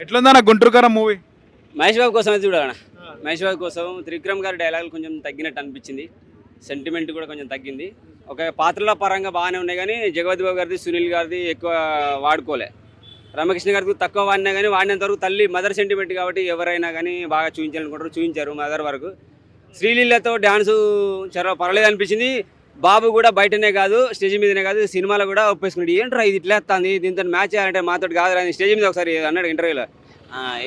ఎట్లుందన్న గుంటూరు కారం మూవీ? మహేష్ బాబు కోసం అయితే చూడాలన్న. మహేష్ బాబు కోసం త్రివిక్రమ్ గారి డైలాగులు కొంచెం తగ్గినట్టు అనిపించింది. సెంటిమెంట్ కూడా కొంచెం తగ్గింది. ఒక పాత్రల పరంగా బాగానే ఉన్నాయి కానీ జగపతి బాబు గారిది, సునీల్ గారిది ఎక్కువ వాడుకోలే. రామకృష్ణ గారికి తక్కువ వాడినా కానీ వాడినంత వరకు తల్లి మదర్ సెంటిమెంట్ కాబట్టి ఎవరైనా కానీ బాగా చూపించాలనుకుంటారు, చూపించారు మదర్ వరకు. శ్రీలీలతో డ్యాన్సు చాలా పర్లేదు అనిపించింది. బాబు కూడా బయటనే కాదు, స్టేజ్ మీదనే కాదు, సినిమాలో కూడా ఒప్పేసుకున్నాడు. ఏంట్రా ఇది ఇట్లా వస్తుంది, దీంతో మ్యాచ్ చేయాలంటే మాతో కాదు అని స్టేజ్ మీద ఒకసారి అన్నాడు ఇంటర్వ్యూలో,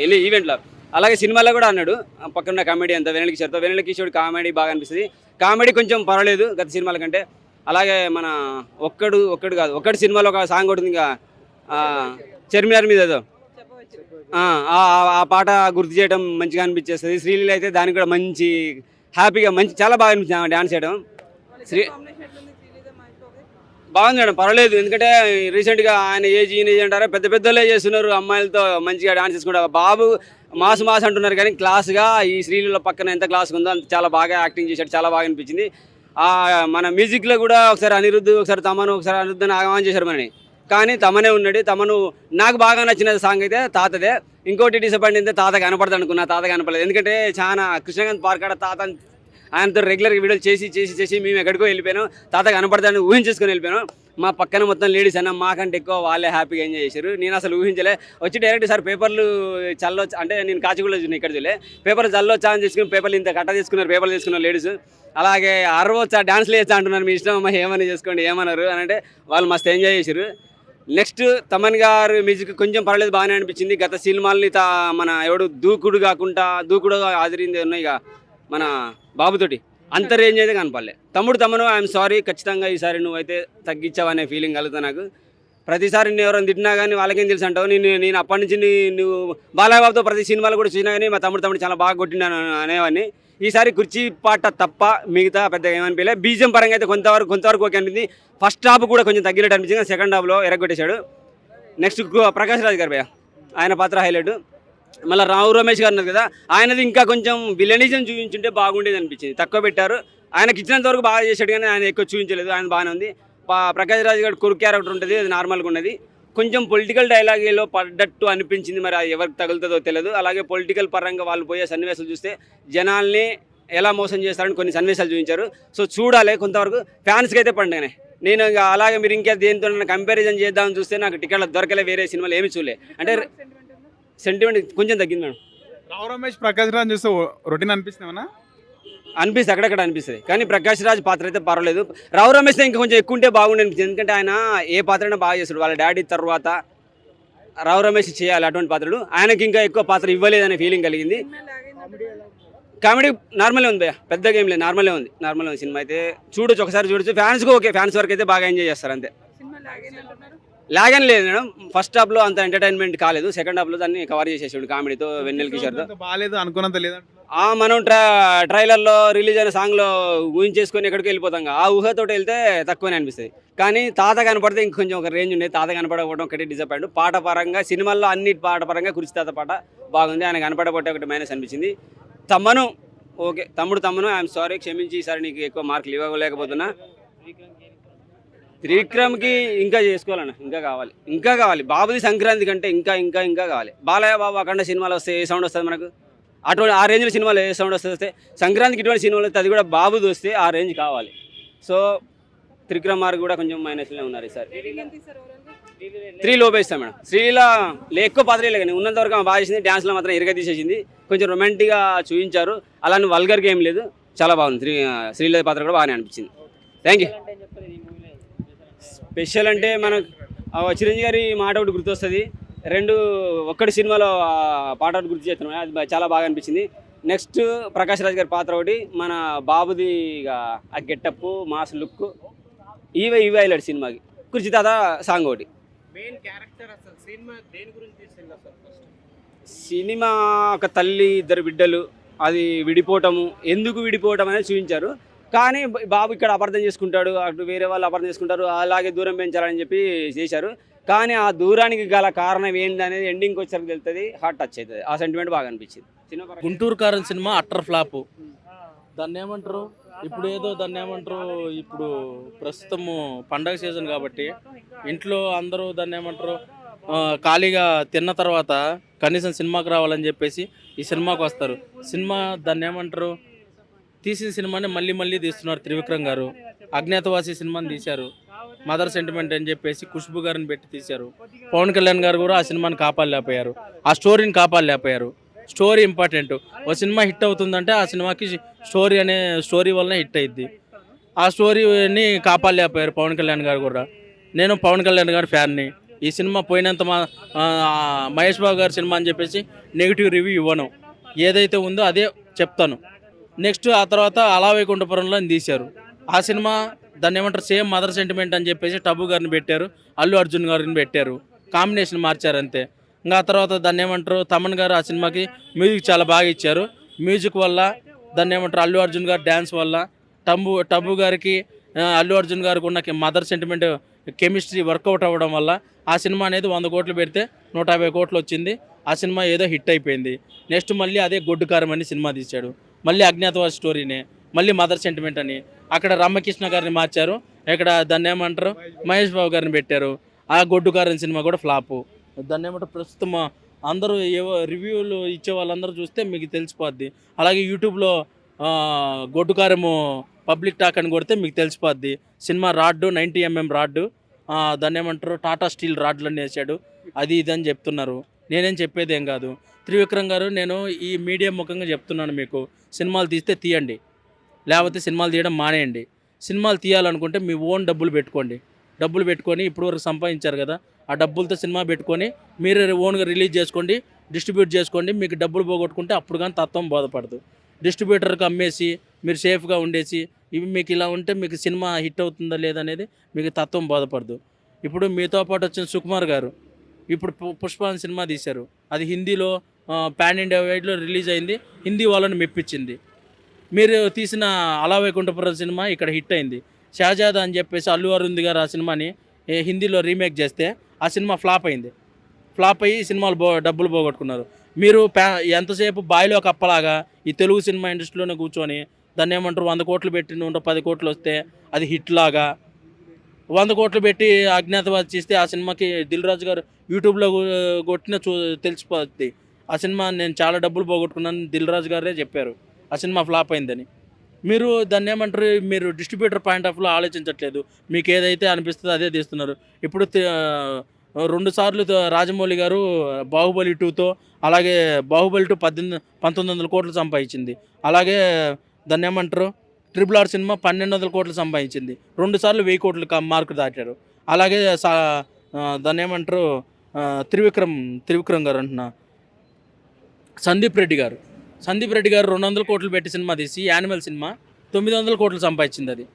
వెళ్ళి ఈవెంట్లో. అలాగే సినిమాలో కూడా అన్నాడు. పక్కన కామెడీ అంతా వెన్నెల కిషోర్ కామెడీ బాగా అనిపిస్తుంది. కామెడీ కొంచెం పర్వాలేదు గత సినిమాల కంటే. అలాగే మన ఒక్కడు సినిమాలో ఒక సాంగ్ ఉంటుంది, ఇంకా చర్మినార్ మీద ఏదో ఆ పాట గుర్తు చేయడం మంచిగా అనిపించేస్తుంది. శ్రీలీల అయితే దానికి కూడా మంచి హ్యాపీగా చాలా బాగా అనిపించింది డ్యాన్స్ చేయడం. బాగుంది మేడం, పర్వాలేదు. ఎందుకంటే రీసెంట్గా ఆయన ఏజ్ అంటారా పెద్ద పెద్దలే చేస్తున్నారు, అమ్మాయిలతో మంచిగా డాన్స్ చేసుకుంటారు. బాబు మాస్ అంటున్నారు కానీ క్లాస్గా ఈ శ్రీలీల పక్కన ఎంత క్లాస్గా ఉందో అంత చాలా బాగా యాక్టింగ్ చేశాడు, చాలా బాగా అనిపించింది. మన మ్యూజిక్లో కూడా ఒకసారి అనిరుద్ధ్, ఒకసారి తమను, ఒకసారి అనిరుద్ధ్ అని ఆగమనం చేశారు మనని. కానీ తమనే ఉన్నాడు. తమను నాకు బాగా నచ్చిన సాంగ్ అయితే తాతదే. ఇంకోటి డిసప్పాయింట్ అయితే తాత కనపడదు అనుకున్నా, తాత కనపడలేదు. ఎందుకంటే చాలా కృష్ణకాంత్ పార్క్ ఆడ తాత ఆయనతో రెగ్యులర్గా వీడియోలు చేసి మేము ఎక్కడికో వెళ్ళిపోయాను, తాత కనపడతాను ఊహించేసుకొని వెళ్ళిపోయాను. మా పక్కన మొత్తం లేడీస్ అన్న మాకంటే ఎక్కువ వాళ్ళే హ్యాపీగా ఎంజాయ్ చేశారు. నేను అసలు ఊహించలే. వచ్చి డైరెక్ట్ సార్ పేపర్లు చల్లొచ్చు అంటే, నేను కాచిగూడలో చూసిన ఇక్కడ చూలే, పేపర్లు చల్లొచ్చా అని చేసుకుని పేపర్లు ఇంత కట్ట తీసుకున్నారు, పేపర్లు తీసుకున్నారు లేడీస్. అలాగే అరవచ్చా, డాన్స్లు వేయచ్చా అంటున్నారు. మీ ఇష్టం అమ్మ, ఏమని చేసుకోండి ఏమన్నారు అని అంటే వాళ్ళు మస్తు ఎంజాయ్ చేశారు. నెక్స్ట్ తమన్ గారు మ్యూజిక్ కొంచెం పర్లేదు, బాగానే అనిపించింది. గత సినిమాలని మన ఎవడు దూకుడు ఆదిరింది ఉన్నాయి ఇక మన బాబుతోటి అంత రేంజ్ అయితే కనపడలే. తమను ఐఎమ్ సారీ, ఖచ్చితంగా ఈసారి నువ్వైతే తగ్గించావనే ఫీలింగ్ కలుగుతా నాకు. ప్రతిసారి నేను ఎవరైనా తిట్టినా కానీ వాళ్ళకేం తెలుసు అంటావు. నేను అప్పటి నుంచి నువ్వు బాలయ్యబాబుతో ప్రతి సినిమాలు కూడా చూసినా కానీ మా తమ్ముడు చాలా బాగా కొట్టినాను అనేవాడిని. ఈసారి కుర్చీ పాట తప్ప మిగతా పెద్దగా ఏమనిపించలే. బీజం పరంగా అయితే కొంతవరకు ఓకే అనిపించింది. ఫస్ట్ హాఫ్ కూడా కొంచెం తగ్గినట్టు అనిపించింది, సెకండ్ హాఫ్లో ఎరగొట్టేశాడు. నెక్స్ట్ ప్రకాష్ రాజ్ గారు భయ్య, ఆయన పాత్ర హైలైట్. మళ్ళీ రావు రమేష్ గారు ఉన్నారు కదా, ఆయనది ఇంకా కొంచెం విలనిజం చూపించుంటే బాగుండేది అనిపించింది. తక్కువ పెట్టారు. ఆయనకి ఇచ్చినంత వరకు బాగా చేశాడు కానీ ఆయన ఎక్కువ చూపించలేదు. ఆయన బాగానే ఉంది. ప్రకాష్ రాజ్ గారు కొడుకు క్యారెక్టర్ ఉంటుంది, అది నార్మల్గా ఉన్నది. కొంచెం పొలిటికల్ డైలాగేలో పడ్డట్టు అనిపించింది, మరి అది ఎవరికి తగులుతుందో తెలియదు. అలాగే పొలిటికల్ పరంగా వాళ్ళు పోయే సన్నివేశాలు చూస్తే జనాల్ని ఎలా మోసం చేస్తారని కొన్ని సన్నివేశాలు చూపించారు. సో చూడాలి. కొంతవరకు ఫ్యాన్స్కి అయితే పండుగనే. నేను అలాగే మీరు ఇంకా దేంతో కంపారిజన్ చేద్దామని చూస్తే నాకు టికెట్లు దొరకలే, వేరే సినిమాలు ఏమి చూడలే. అంటే సెంటిమెంట్ కొంచెం తగ్గింది మేడం. రావు రమేష్, ప్రకాష్ రాజ్ చూస్తే రొటీన్ అనిపిస్తుందా? అనిపిస్తుంది, అక్కడక్కడ అనిపిస్తుంది. కానీ ప్రకాష్ రాజ్ పాత్ర అయితే పర్వాలేదు. రావు రమేష్ ఇంకా కొంచెం ఎక్కువ ఉంటే బాగుండే అనిపించింది. ఎందుకంటే ఆయన ఏ పాత్రైనా బాగా చేస్తాడు. వాళ్ళ డాడీ తర్వాత రావు రమేష్ చేయాలి అటువంటి పాత్రలు. ఆయనకి ఇంకా ఎక్కువ పాత్ర ఇవ్వలేదనే ఫీలింగ్ కలిగింది. కామెడీ నార్మలే ఉంది భయ్య, పెద్దగా ఏం లేదు, నార్మలే ఉంది సినిమా అయితే. ఒకసారి చూడొచ్చు. ఫ్యాన్స్కి ఓకే, ఫ్యాన్స్ వరకు అయితే బాగా ఎంజాయ్ చేస్తారు అంతే. లాగ్ అని లేదు మేడం. ఫస్ట్ హాఫ్లో అంత ఎంటర్టైన్మెంట్ కాలేదు, సెకండ్ హాఫ్లో దాన్ని కవర్ చేసేసాడు కామెడీతో, వెన్నెల కిషోర్తో. బాగాలేదు అనుకున్నంత లేదంట. మనం ట్రైలర్లో రిలీజ్ అయిన సాంగ్లో ఊహించేసుకొని ఎక్కడికి వెళ్ళిపోతాం. ఆ ఊహతో వెళ్తే తక్కువనే అనిపిస్తుంది. కానీ తాత కనపడితే ఇంకొంచెం ఒక రేంజ్ ఉండేది. తాత కనపడకపోవడం ఒకటి డిసప్పాయింట్. పాట పరంగా సినిమాల్లో అన్ని పాట పరంగా కురిచి తాత పాట బాగుంది. ఆయన కనపడబట్టే ఒకటి మైనస్ అనిపించింది. తమ్మను ఓకే, తమ్ముడు ఐఎమ్ సారీ, క్షమించి ఈసారి నీకు ఎక్కువ మార్కులు ఇవ్వలేకపోతున్నా. త్రివిక్రమ్కి ఇంకా చేసుకోవాలన్న, ఇంకా కావాలి. బాబుది సంక్రాంతి కంటే ఇంకా కావాలి. బాలయ్య బాబు అఖండ సినిమాలు వస్తే ఏ సౌండ్ వస్తుంది మనకు? అటువంటి ఆ రేంజ్లో సినిమాలు ఏ సౌండ్ వస్తే సంక్రాంతికి ఇటువంటి సినిమాలు వస్తే అది కూడా బాబుది వస్తే ఆ రేంజ్ కావాలి. సో త్రివిక్రమ్ మార్క్ కూడా కొంచెం మైనస్లో ఉన్నారు ఈసారి. 3 లోపే ఇస్తాం మేడం. శ్రీలీల ఎక్కువ పాత్రలే కానీ ఉన్నంత వరకు బాగా చేసింది. డ్యాన్స్లో మాత్రం ఇరగ తీసేసింది. కొంచెం రొమాంటిక్గా చూపించారు. అలానే వల్గర్గా ఏం లేదు, చాలా బాగుంది. శ్రీలీల పాత్ర కూడా బాగానే అనిపించింది. Thank you. స్పెషల్ అంటే మనకు చిరంజీవి గారి మాట ఒకటి గుర్తొస్తుంది. ఒక్కటి సినిమాలో పాట ఒకటి గుర్తు చేస్తున్నాం, అది చాలా బాగా అనిపించింది. నెక్స్ట్ ప్రకాష్ రాజ్ గారి పాత్ర ఒకటి, మన బాబుది ఆ గెటప్, మాస్ లుక్, ఇవే హైలైట్ సినిమాకి. కుర్చీ తాత సాంగ్ ఒకటి. సినిమా ఒక తల్లి, 2 బిడ్డలు, అది విడిపోవటము, ఎందుకు విడిపోవటం అనేది చూపించారు. కానీ బాబు ఇక్కడ అపార్థం చేసుకుంటాడు, అటు వేరే వాళ్ళు అపార్థం చేసుకుంటారు, అలాగే దూరం పెంచాలని చెప్పి చేశారు. కానీ ఆ దూరానికి గల కారణం ఏంటి అనేది ఎండింగ్కి వచ్చేసరికి తెలుస్తుంది, హార్ట్ టచ్ అవుతుంది. ఆ సెంటిమెంట్ బాగా అనిపించింది. గుంటూరు కారం సినిమా అట్టర్ ఫ్లాప్. దాన్ని ఏమంటారు ఇప్పుడు ప్రస్తుతము పండగ సీజన్ కాబట్టి ఇంట్లో అందరూ దాన్ని ఏమంటారు, ఖాళీగా తిన్న తర్వాత కనీసం సినిమాకి రావాలని చెప్పేసి ఈ సినిమాకి వస్తారు. సినిమా దాన్ని ఏమంటారు, తీసిన సినిమాని మళ్ళీ మళ్ళీ తీస్తున్నారు త్రివిక్రమ్ గారు. అజ్ఞాతవాసి సినిమాని తీశారు, మదర్ సెంటిమెంట్ అని చెప్పేసి ఖుష్బు గారిని పెట్టి తీశారు. పవన్ కళ్యాణ్ గారు కూడా ఆ సినిమాని కాపాడలేకపోయారు, ఆ స్టోరీని కాపాడలేకపోయారు. Story important. ఒక సినిమా హిట్ అవుతుందంటే ఆ సినిమాకి స్టోరీ వల్లనే హిట్ అయ్యిద్ది. ఆ స్టోరీని కాపాడలేకపోయారు పవన్ కళ్యాణ్ గారు కూడా. నేను పవన్ కళ్యాణ్ గారి ఫ్యాన్ని. ఈ సినిమా పోయినంత మహేష్ బాబు గారి సినిమా అని చెప్పేసి నెగిటివ్ రివ్యూ ఇవ్వను, ఏదైతే ఉందో అదే చెప్తాను. నెక్స్ట్ ఆ తర్వాత అలా వైకుంఠపురంలో తీశారు ఆ సినిమా. దాన్ని ఏమంటారు, సేమ్ మదర్ సెంటిమెంట్ అని చెప్పేసి టబు గారిని పెట్టారు, అల్లు అర్జున్ గారిని పెట్టారు, కాంబినేషన్ మార్చారు అంతే. ఇంకా ఆ తర్వాత దాన్ని ఏమంటారు, తమన్ గారు ఆ సినిమాకి మ్యూజిక్ చాలా బాగా ఇచ్చారు. మ్యూజిక్ వల్ల దాన్ని ఏమంటారు, అల్లు అర్జున్ గారు డ్యాన్స్ వల్ల టబు గారికి అల్లు అర్జున్ గారికి ఉన్న మదర్ సెంటిమెంట్ కెమిస్ట్రీ వర్కౌట్ అవ్వడం వల్ల ఆ సినిమా అనేది 100 కోట్లు పెడితే 150 కోట్లు వచ్చింది. ఆ సినిమా ఏదో హిట్ అయిపోయింది. నెక్స్ట్ మళ్ళీ అదే గొడ్డు కారం అని సినిమా తీశాడు, మళ్ళీ అజ్ఞాతవాసి స్టోరీనే, మళ్ళీ మదర్ సెంటిమెంట్ అని. అక్కడ రమ్యకృష్ణ గారిని మార్చారు, ఇక్కడ దాన్ని ఏమంటారు మహేష్ బాబు గారిని పెట్టారు. ఆ గొడ్డు కారం సినిమా కూడా ఫ్లాపు. దాన్ని ఏమంటారు, ప్రస్తుతం అందరూ ఏవో రివ్యూలు ఇచ్చే వాళ్ళందరూ చూస్తే మీకు తెలిసిపోద్ది. అలాగే యూట్యూబ్లో గొడ్డు కారము పబ్లిక్ టాక్ అని కొడితే మీకు తెలిసిపోద్ది. సినిమా రాడ్డు 90mm రాడ్డు, దాన్ని ఏమంటారు టాటా స్టీల్ రాడ్లన్నీ వేసాడు, అది ఇది అని చెప్తున్నారు. నేనేం చెప్పేది ఏం కాదు. త్రివిక్రమ్ గారు, నేను ఈ మీడియా ముఖంగా చెప్తున్నాను మీకు, సినిమాలు తీస్తే తీయండి, లేకపోతే సినిమాలు తీయడం మానేయండి. సినిమాలు తీయాలనుకుంటే మీ ఓన్ డబ్బులు పెట్టుకొని ఇప్పటివరకు సంపాదించారు కదా, ఆ డబ్బులతో సినిమా పెట్టుకొని మీరు ఓన్గా రిలీజ్ చేసుకోండి, డిస్ట్రిబ్యూట్ చేసుకోండి. మీకు డబ్బులు పోగొట్టుకుంటే అప్పుడు కానీ తత్వం బోధపడదు. డిస్ట్రిబ్యూటర్కి అమ్మేసి మీరు సేఫ్గా ఉండేసి ఇవి మీకు ఇలా ఉంటే మీకు సినిమా హిట్ అవుతుందా లేదనేది మీకు తత్వం బోధపడదు. ఇప్పుడు మీతో పాటు వచ్చిన సుకుమార్ గారు ఇప్పుడు పుష్ప అని సినిమా తీశారు, అది హిందీలో పాన్ ఇండియా వైడ్లో రిలీజ్ అయింది, హిందీ వాళ్ళని మెప్పించింది. మీరు తీసిన అలా వైకుంఠపురం సినిమా ఇక్కడ హిట్ అయింది. షహజాదా అని చెప్పేసి అల్లు అరుంధి గారు ఆ సినిమాని హిందీలో రీమేక్ చేస్తే ఆ సినిమా ఫ్లాప్ అయ్యి సినిమాలు డబ్బులు పోగొట్టుకున్నారు. మీరు ఎంతసేపు బాయిలో కప్పలాగా ఈ తెలుగు సినిమా ఇండస్ట్రీలోనే కూర్చొని దాన్ని ఏమంటారు 100 కోట్లు పెట్టి 10 కోట్లు వస్తే అది హిట్ లాగా, 100 కోట్లు పెట్టి అజ్ఞాతవాసి చేస్తే ఆ సినిమాకి దిల్ రాజు గారు యూట్యూబ్లో కొట్టిన తెలిసిపోద్ది. ఆ సినిమా నేను చాలా డబ్బులు పోగొట్టుకున్నాను దిల్ రాజు గారే చెప్పారు, ఆ సినిమా ఫ్లాప్ అయిందని. మీరు దాన్ని ఏమంటారు, మీరు డిస్ట్రిబ్యూటర్ పాయింట్ ఆఫ్ వ్యూలో ఆలోచించట్లేదు. మీకు ఏదైతే అనిపిస్తుందో అదే తీస్తున్నారు. ఇప్పుడు 2 సార్లు రాజమౌళి గారు బాహుబలి 2తో, అలాగే బాహుబలి 2 1900 కోట్లు సంపాదించింది. అలాగే దాన్ని ఏమంటారు RRR సినిమా 1200 కోట్లు సంపాదించింది. 2 సార్లు 1000 కోట్లు మార్కు దాటారు. అలాగే దాన్ని ఏమంటారు త్రివిక్రమ్ గారు అంటున్నా, సందీప్ రెడ్డి గారు 200 కోట్లు పెట్టి సినిమా తీసి యానిమల్ సినిమా 900 కోట్లు సంపాదించింది. అది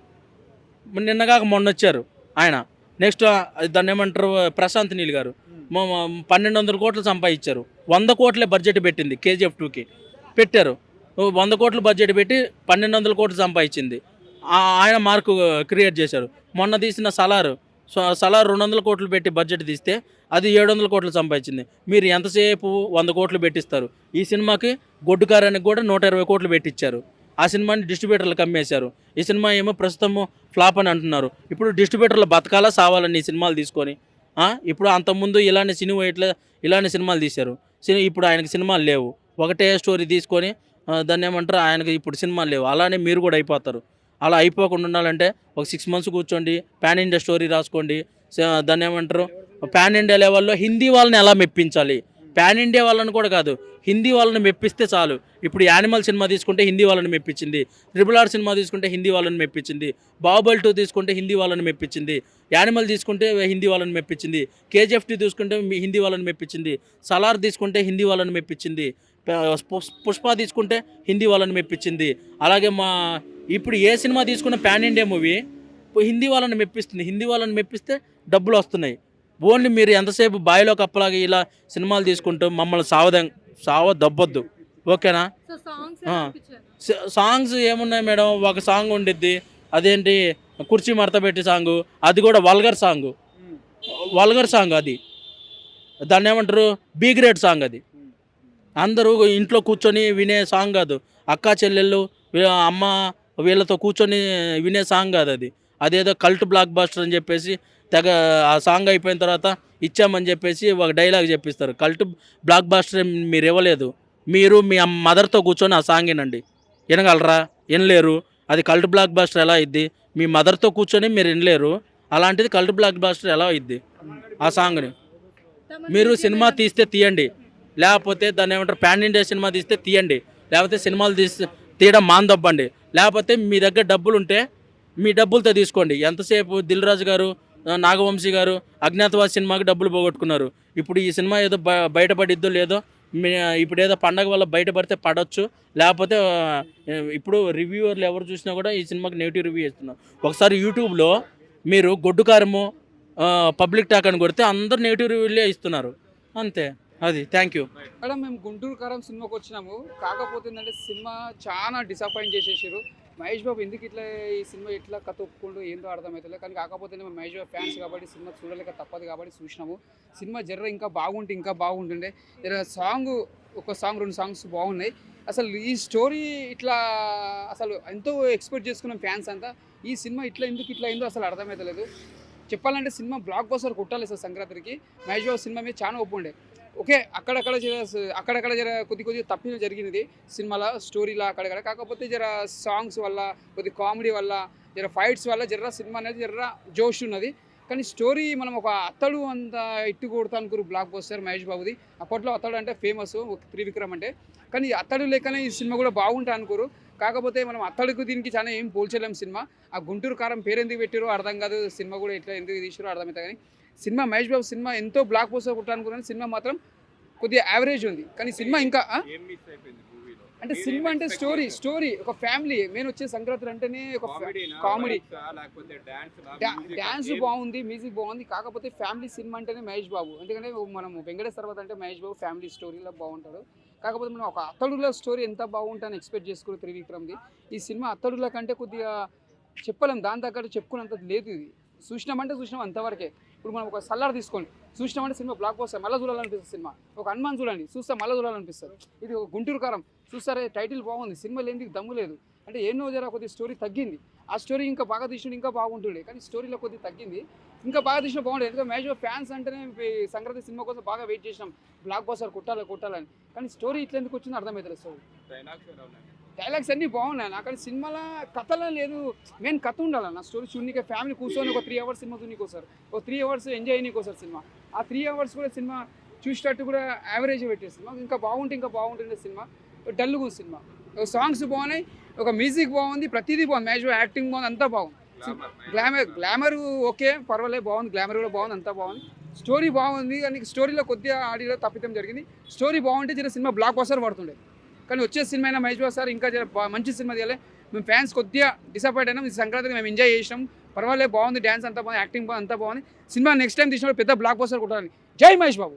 నిన్నగాక మొన్న వచ్చారు ఆయన. నెక్స్ట్ దాన్ని ఏమంటారు ప్రశాంత్ నీల్ గారు 1200 కోట్లు సంపాదించారు. 100 కోట్లే బడ్జెట్ పెట్టింది KGF 2కి పెట్టారు. 100 కోట్లు బడ్జెట్ పెట్టి 1200 కోట్లు సంపాదించింది. ఆయన మార్కు క్రియేట్ చేశారు. మొన్న తీసిన సలార్ 200 కోట్లు పెట్టి బడ్జెట్ తీస్తే అది 700 కోట్లు సంపాదించింది. మీరు ఎంతసేపు 100 కోట్లు పెట్టిస్తారు. ఈ సినిమాకి గొడ్డుకారానికి కూడా 120 కోట్లు పెట్టించారు. ఆ సినిమాని డిస్ట్రిబ్యూటర్లకు అమ్మేశారు. ఈ సినిమా ఏమో ప్రస్తుతము ఫ్లాప్ అని అంటున్నారు. ఇప్పుడు డిస్ట్రిబ్యూటర్లు బతకాలా సావాలని ఈ సినిమాలు తీసుకొని. ఇప్పుడు అంతకుముందు ఇలాంటి సినిమాలు తీశారు. ఇప్పుడు ఆయనకి సినిమాలు లేవు, ఒకటే స్టోరీ తీసుకొని దాన్ని ఏమంటారు ఆయనకి ఇప్పుడు సినిమాలు లేవు. అలానే మీరు కూడా అయిపోతారు. అలా అయిపోకుండా ఉండాలంటే ఒక 6 months కూర్చోండి, పాన్ ఇండియా స్టోరీ రాసుకోండి. దాన్ని ఏమంటారు పాన్ ఇండియా లెవెల్లో హిందీ వాళ్ళని ఎలా మెప్పించాలి, పాన్ ఇండియా వాళ్ళని కూడా కాదు, హిందీ వాళ్ళని మెప్పిస్తే చాలు. ఇప్పుడు యానిమల్ సినిమా తీసుకుంటే హిందీ వాళ్ళని మెప్పించింది, RRR సినిమా తీసుకుంటే హిందీ వాళ్ళని మెప్పించింది, బాహుబలి 2 తీసుకుంటే హిందీ వాళ్ళని మెప్పించింది, యానిమల్ తీసుకుంటే హిందీ వాళ్ళని మెప్పించింది, KGF 2 తీసుకుంటే హిందీ వాళ్ళని మెప్పించింది, సలార్ తీసుకుంటే హిందీ వాళ్ళని మెప్పించింది, పుష్ప తీసుకుంటే హిందీ వాళ్ళని మెప్పించింది. అలాగే ఇప్పుడు ఏ సినిమా తీసుకున్న పాన్ ఇండియా మూవీ హిందీ వాళ్ళని మెప్పిస్తుంది. హిందీ వాళ్ళని మెప్పిస్తే డబ్బులు వస్తున్నాయి. ఓన్లీ మీరు ఎంతసేపు బాయిలో కప్పలాగా ఇలా సినిమాలు తీసుకుంటూ మమ్మల్ని దబ్బొద్దు, ఓకేనా? సాంగ్స్ ఏమున్నాయి మేడం, ఒక సాంగ్ ఉండిద్ది, అదేంటి కుర్చీ మడత పెట్టి సాంగు, అది కూడా వల్గర్ సాంగ్, అది దాన్ని ఏమంటారు బి గ్రేడ్ సాంగ్. అది అందరూ ఇంట్లో కూర్చొని వినే సాంగ్ కాదు, అక్కా చెల్లెళ్ళు అమ్మ వీళ్ళతో కూర్చొని వినే సాంగ్ కాదు. అదేదో కల్ట్ బ్లాక్ బాస్టర్ అని చెప్పేసి తెగ ఆ సాంగ్ అయిపోయిన తర్వాత ఇచ్చామని చెప్పేసి ఒక డైలాగ్ చెప్పిస్తారు. కల్ట్ బ్లాక్ బాస్టర్ మీరు ఇవ్వలేదు. మీరు మీ మదర్తో కూర్చొని ఆ సాంగ్ వినండి. వినగలరా? వినలేరు. అది కల్ట్ బ్లాక్ బాస్టర్ ఎలా అయింది? మీ మదర్తో కూర్చొని మీరు వినలేరు. అలాంటిది కల్ట్ బ్లాక్ బాస్టర్ ఎలా అయింది ఆ సాంగ్ని? మీరు సినిమా తీస్తే తీయండి, లేకపోతే దాన్ని ఏమంటారు పాన్ ఇండియా సినిమా తీస్తే తీయండి, లేకపోతే సినిమాలు తీయడం మాందొబ్బండి. లేకపోతే మీ దగ్గర డబ్బులు ఉంటే మీ డబ్బులతో తీసుకోండి. ఎంతసేపు దిల్ రాజు గారు, నాగవంశీ గారు అజ్ఞాతవాసి సినిమాకి డబ్బులు పోగొట్టుకున్నారు. ఇప్పుడు ఈ సినిమా ఏదో బయటపడిద్దో లేదో, ఇప్పుడు ఏదో పండగ వల్ల బయటపడితే పడవచ్చు, లేకపోతే ఇప్పుడు రివ్యూవర్లు ఎవరు చూసినా కూడా ఈ సినిమాకి నెగిటివ్ రివ్యూ ఇస్తున్నారు. ఒకసారి యూట్యూబ్లో మీరు గొడ్డు కారము పబ్లిక్ టాక్ అని కొడితే అందరు నెగిటివ్ రివ్యూలే ఇస్తున్నారు. అంతే. అది థ్యాంక్ యూ. ఇక్కడ మేము గుంటూరు కారం సినిమాకి వచ్చినాము. కాకపోతే ఏంటంటే సినిమా చాలా డిసప్పాయింట్ చేసేసారు. మహేష్ బాబు ఎందుకు ఇట్లా ఈ సినిమా ఇట్లా కథ ఒప్పుకుంటూ ఏందో అర్థమవుతుంది. కానీ కాకపోతే మేము మహేష్ బాబు ఫ్యాన్స్ కాబట్టి సినిమా చూడలేక తప్పదు కాబట్టి చూసినాము. సినిమా జర్ర ఇంకా బాగుంటుండే. ఒక సాంగ్ 2 సాంగ్స్ బాగున్నాయి. అసలు ఈ స్టోరీ ఇట్లా అసలు ఎంతో ఎక్స్పెక్ట్ చేసుకున్నాం ఫ్యాన్స్ అంతా. ఈ సినిమా ఎందుకు ఇట్లా అయిందో అసలు అర్థమవుతలేదు. చెప్పాలంటే సినిమా బ్లాక్ బస్టర్ కొట్టాలి సార్. సంక్రాంతికి మహేష్ బాబు సినిమా మీద చాలా ఒప్పు ఉండే. ఓకే, అక్కడక్కడ జర కొద్ది తప్పిన జరిగినది సినిమాలో స్టోరీలో అక్కడక్కడ. కాకపోతే జర సాంగ్స్ వల్ల, కొద్ది కామెడీ వల్ల, జర ఫైట్స్ వల్ల జర సినిమా అనేది జర జోష్ ఉన్నది. కానీ స్టోరీ మనం ఒక అత్తడు అంత ఇట్టు కొడతా అనుకురు బ్లాక్ బస్టర్ మహేష్ బాబుది. అప్పట్లో అత్తడు అంటే ఫేమస్ త్రివిక్రమ్ అంటే. కానీ అత్తడు లెక్కనే ఈ సినిమా కూడా బాగుంటా అనుకోరు. కాకపోతే మనం అత్తడికి దీనికి చాలా ఏం పోల్చలేం సినిమా. ఆ గుంటూరు కారం పేరు ఎందుకు పెట్టారో అర్థం కాదు. సినిమా కూడా ఎట్లా ఎందుకు తీసారో అర్థమవుతుంది. కానీ సినిమా మహేష్ బాబు సినిమా ఎంతో బ్లాక్ బస్టర్ కొట్టాలనుకున్నాను. సినిమా మాత్రం కొద్దిగా యావరేజ్ ఉంది. కానీ సినిమా ఇంకా అంటే సినిమా అంటే స్టోరీ ఒక ఫ్యామిలీ మెయిన్ వచ్చే సంక్రాంతి అంటేనే ఒక కామెడీ, డ్యాన్స్ బాగుంది, మ్యూజిక్ బాగుంది. కాకపోతే ఫ్యామిలీ సినిమా అంటేనే మహేష్ బాబు. ఎందుకంటే మనం వెంకటేష్ తర్వాత అంటే మహేష్ బాబు ఫ్యామిలీ స్టోరీలో బాగుంటాడు. కాకపోతే మనం ఒక అత్తడుల స్టోరీ ఎంత బాగుంటుందని ఎక్స్పెక్ట్ చేసుకుని త్రివిక్రమ్ది. ఈ సినిమా అత్తడుల కంటే కొద్దిగా చెప్పలేం, దాని తగ్గట్టు చెప్పుకున్నంత లేదు. ఇది చూసినాం అంతవరకే. ఇప్పుడు మనం ఒక సల్లార్ తీసుకోండి, చూసినామంటే సినిమా బ్లాక్ బస్టర్ మళ్ళీ చూడాలనిపిస్తుంది. సినిమా ఒక హనుమాన్ చూడండి, చూస్తే మళ్ళీ చూడాలనిపిస్తుంది. ఇది ఒక గుంటూరు కారం చూస్తారే, టైటిల్ బాగుంది, సినిమా లేనిది దమ్ము లేదు. అంటే ఎన్నో జర కొద్దిగా స్టోరీ తగ్గింది. ఆ స్టోరీ ఇంకా బాగా తీసిన ఇంకా బాగుంటుండే. కానీ స్టోరీలో కొద్దిగా తగ్గింది, ఇంకా బాగా తీసిన బాగుంటుంది. ఎందుకంటే మహేష్ బాబు ఫ్యాన్స్ అంటేనే సంక్రాంతి సినిమా కోసం బాగా వెయిట్ చేసినాం, బ్లాక్ బస్టర్ కొట్టాలని. కానీ స్టోరీ ఇట్లా ఎందుకు వచ్చిందో అర్థమవుతుంది. స్టోరీ డైలాగ్స్ అన్నీ బాగున్నాయి నాకు. కానీ సినిమాలో కథలో లేదు, మెయిన్ కథ ఉండాలి. నా స్టోరీ చూడనీకే ఫ్యామిలీ కూర్చొని ఒక 3 అవర్స్ సినిమా చూడనీకోసారు, ఒక 3 అవర్స్ ఎంజాయ్ చేయనీకోసారు సినిమా. ఆ 3 అవర్స్ కూడా సినిమా చూసేటట్టు కూడా యావరేజ్ పెట్టే సినిమా. ఇంకా బాగుంటుండే సినిమా. డల్గా ఉంది సినిమా. ఒక సాంగ్స్ బాగున్నాయి, ఒక మ్యూజిక్ బాగుంది, ప్రతిదీ బాగుంది. మ్యాచ్ యాక్టింగ్ బాగుంది, అంతా బాగుంది. గ్లామర్ ఓకే పర్వాలేదు, బాగుంది. గ్లామర్ కూడా బాగుంది, అంతా బాగుంది. స్టోరీ బాగుంది. కానీ స్టోరీలో కొద్దిగా ఆడియో తప్పితం జరిగింది. స్టోరీ బాగుంటే జర సినిమా బ్లాక్ బస్టర్ పడుతుండే. కానీ వచ్చే సినిమా అయినా మహేష్ బాబు సార్ ఇంకా మంచి సినిమా తీయాలి. మేము ఫ్యాన్స్ కొద్దిగా డిసప్పాయింట్ అయినాం. ఈ సంక్రాంతికి మేము ఎంజాయ్ చేసినాం, పర్వాలేదు, బాగుంది. డ్యాన్స్ అంతా బాగుంది, యాక్టింగ్ బాగుంది, అంతా బాగుంది. సినిమా నెక్స్ట్ టైం తీసినప్పుడు పెద్ద బ్లాక్ బస్టర్ కొట్టాలని. జై మహేష్ బాబు.